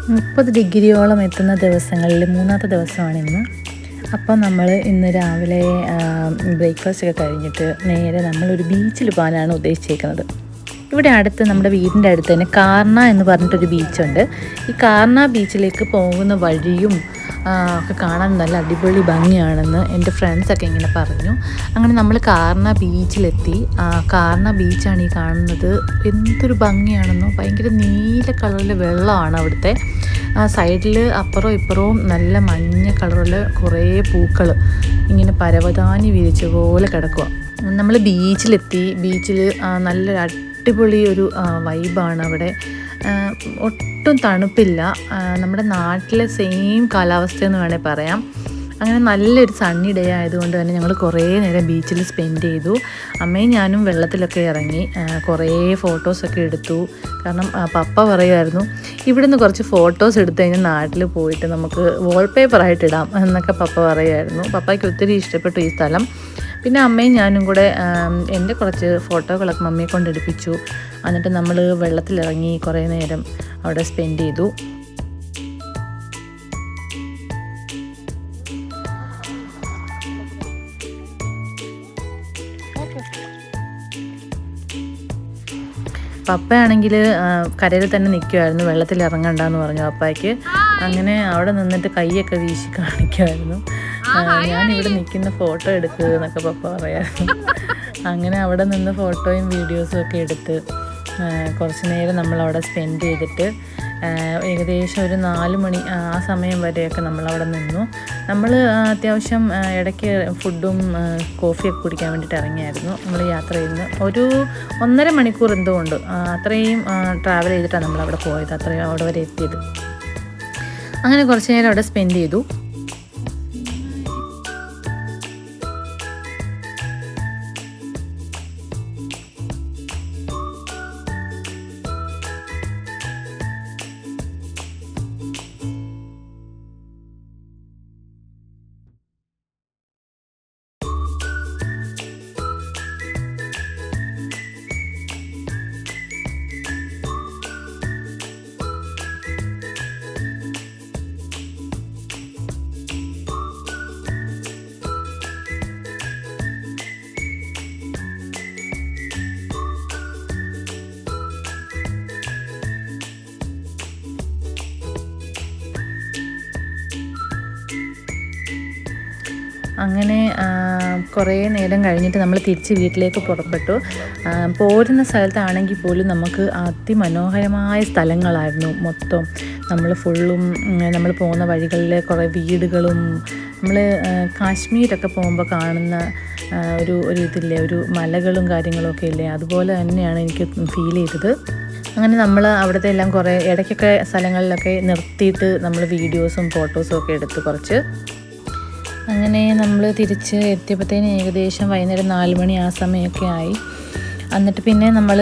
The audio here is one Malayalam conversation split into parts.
30 ഡിഗ്രിയോളം എത്തുന്ന ദിവസങ്ങളിൽ മൂന്നാമത്തെ ദിവസമാണ് ഇന്ന്. അപ്പം നമ്മൾ ഇന്ന് രാവിലെ ബ്രേക്ക്ഫാസ്റ്റ് ഒക്കെ കഴിഞ്ഞിട്ട് നേരെ നമ്മളൊരു ബീച്ചിൽ പോകാനാണ് ഉദ്ദേശിച്ചേക്കുന്നത്. ഇവിടെ അടുത്ത് നമ്മുടെ വീടിൻ്റെ അടുത്ത് തന്നെ കാർണ എന്ന് പറഞ്ഞിട്ടൊരു ബീച്ചുണ്ട്. ഈ കാർണ ബീച്ചിലേക്ക് പോകുന്ന വഴിയും ഒക്കെ കാണാൻ നല്ല അടിപൊളി ഭംഗിയാണെന്ന് എൻ്റെ ഫ്രണ്ട്സൊക്കെ ഇങ്ങനെ പറഞ്ഞു. അങ്ങനെ നമ്മൾ കാർണ ബീച്ചിലെത്തി. കാർണ ബീച്ചാണ് ഈ കാണുന്നത്. എന്തൊരു ഭംഗിയാണെന്നോ, ഭയങ്കര നീല കളറിലെ വെള്ളമാണ് അവിടുത്തെ. സൈഡിൽ അപ്പുറവും ഇപ്പുറവും നല്ല മഞ്ഞ കളറിൽ കുറേ പൂക്കൾ ഇങ്ങനെ പരവതാനി വിരിച്ച പോലെ കിടക്കുക. നമ്മൾ ബീച്ചിലെത്തി. ബീച്ചിൽ നല്ലൊരു അടിപൊളി ഒരു വൈബാണ് അവിടെ. ഒട്ടും തണുപ്പില്ല, നമ്മുടെ നാട്ടിലെ സെയിം കാലാവസ്ഥയെന്ന് വേണേൽ പറയാം. അങ്ങനെ നല്ലൊരു സണ്ണി ഡേ ആയതുകൊണ്ട് തന്നെ ഞങ്ങൾ കുറേ നേരം ബീച്ചിൽ സ്പെൻഡ് ചെയ്തു. അമ്മയും ഞാനും വെള്ളത്തിലൊക്കെ ഇറങ്ങി കുറേ ഫോട്ടോസൊക്കെ എടുത്തു. കാരണം പപ്പ പറയുമായിരുന്നു, ഇവിടുന്ന് കുറച്ച് ഫോട്ടോസ് എടുത്തു കഴിഞ്ഞാൽ നാട്ടിൽ പോയിട്ട് നമുക്ക് വാൾപേപ്പറായിട്ട് ഇടാം എന്നൊക്കെ പപ്പ പറയുമായിരുന്നു. പപ്പയ്ക്ക് ഒത്തിരി ഇഷ്ടപ്പെട്ടു ഈ സ്ഥലം. പിന്നെ അമ്മയും ഞാനും കൂടെ എൻ്റെ കുറച്ച് ഫോട്ടോകളൊക്കെ മമ്മിയെ കൊണ്ട് എടുപ്പിച്ചു. എന്നിട്ട് നമ്മൾ വെള്ളത്തിലിറങ്ങി കുറേ നേരം അവിടെ സ്പെൻഡ് ചെയ്തു. പപ്പയാണെങ്കിൽ കരയിൽ തന്നെ നിൽക്കുമായിരുന്നു, വെള്ളത്തിൽ ഇറങ്ങണ്ടെന്ന് പറഞ്ഞു പപ്പായ്ക്ക്. അങ്ങനെ അവിടെ നിന്നിട്ട് കൈയൊക്കെ വീശി കാണിക്കുമായിരുന്നു. ഞാനിവിടെ നിൽക്കുന്ന ഫോട്ടോ എടുക്കുക എന്നൊക്കെ പപ്പ പറയായിരുന്നു. അങ്ങനെ അവിടെ നിന്ന് ഫോട്ടോയും വീഡിയോസും ഒക്കെ എടുത്ത് കുറച്ച് നേരം നമ്മളവിടെ സ്പെൻഡ് ചെയ്തിട്ട് ഏകദേശം ഒരു 4 മണി ആ സമയം വരെയൊക്കെ നമ്മളവിടെ നിന്നു. നമ്മൾ അത്യാവശ്യം ഇടയ്ക്ക് ഫുഡും കോഫിയൊക്കെ കുടിക്കാൻ വേണ്ടിയിട്ട് ഇറങ്ങിയായിരുന്നു. നമ്മൾ യാത്ര ചെയ്യുന്ന ഒരു 1.5 മണിക്കൂർ എന്തുകൊണ്ട് അത്രയും ട്രാവൽ ചെയ്തിട്ടാണ് നമ്മളവിടെ പോയത്, അത്രയും അവിടെ വരെ എത്തിയത്. അങ്ങനെ കുറച്ച് നേരം അവിടെ സ്പെൻഡ് ചെയ്തു. അങ്ങനെ കുറേ നേരം കഴിഞ്ഞിട്ട് നമ്മൾ തിരിച്ച് വീട്ടിലേക്ക് പുറപ്പെട്ടു. പോരുന്ന സ്ഥലത്താണെങ്കിൽ പോലും നമുക്ക് അതിമനോഹരമായ സ്ഥലങ്ങളായിരുന്നു മൊത്തം. നമ്മൾ ഫുള്ളും നമ്മൾ പോകുന്ന വഴികളിൽ കുറേ വീടുകളും, നമ്മൾ കാശ്മീരൊക്കെ പോകുമ്പോൾ കാണുന്ന ഒരു ഇതില്ലേ, ഒരു മലകളും കാര്യങ്ങളൊക്കെ ഇല്ലേ, അതുപോലെ തന്നെയാണ് എനിക്ക് ഫീൽ ചെയ്തത്. അങ്ങനെ നമ്മൾ അവിടുത്തെ എല്ലാം കുറേ ഇടയ്ക്കൊക്കെ സ്ഥലങ്ങളിലൊക്കെ നിർത്തിയിട്ട് നമ്മൾ വീഡിയോസും ഫോട്ടോസും ഒക്കെ എടുത്ത് കുറച്ച്. അങ്ങനെ നമ്മൾ തിരിച്ച് എത്തിയപ്പോഴത്തേന് ഏകദേശം വൈകുന്നേരം 4 മണി ആ സമയമൊക്കെ ആയി. എന്നിട്ട് പിന്നെ നമ്മൾ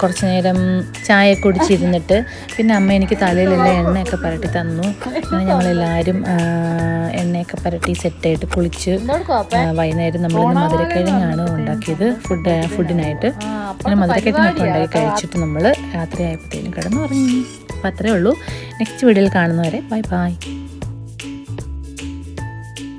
കുറച്ച് നേരം ചായ കുടിച്ചിരുന്നിട്ട് പിന്നെ അമ്മ എനിക്ക് തലയിലെല്ലാം എണ്ണയൊക്കെ പുരട്ടി തന്നു. അങ്ങനെ ഞങ്ങളെല്ലാവരും എണ്ണയൊക്കെ പുരട്ടി സെറ്റായിട്ട് കുളിച്ച് വൈകുന്നേരം നമ്മളിന്ന് മധുരക്കിഴങ്ങാണ് ഉണ്ടാക്കിയത് ഫുഡിനായിട്ട്. അങ്ങനെ മധുരക്കിഴങ്ങൊക്കെ ഉണ്ടാക്കി കഴിച്ചിട്ട് നമ്മൾ രാത്രി ആയപ്പോഴത്തേനും കിടന്നുറങ്ങി. അപ്പോൾ അത്രയേ ഉള്ളൂ. നെക്സ്റ്റ് വീഡിയോയിൽ കാണുന്നവരെ ബൈ ബൈ.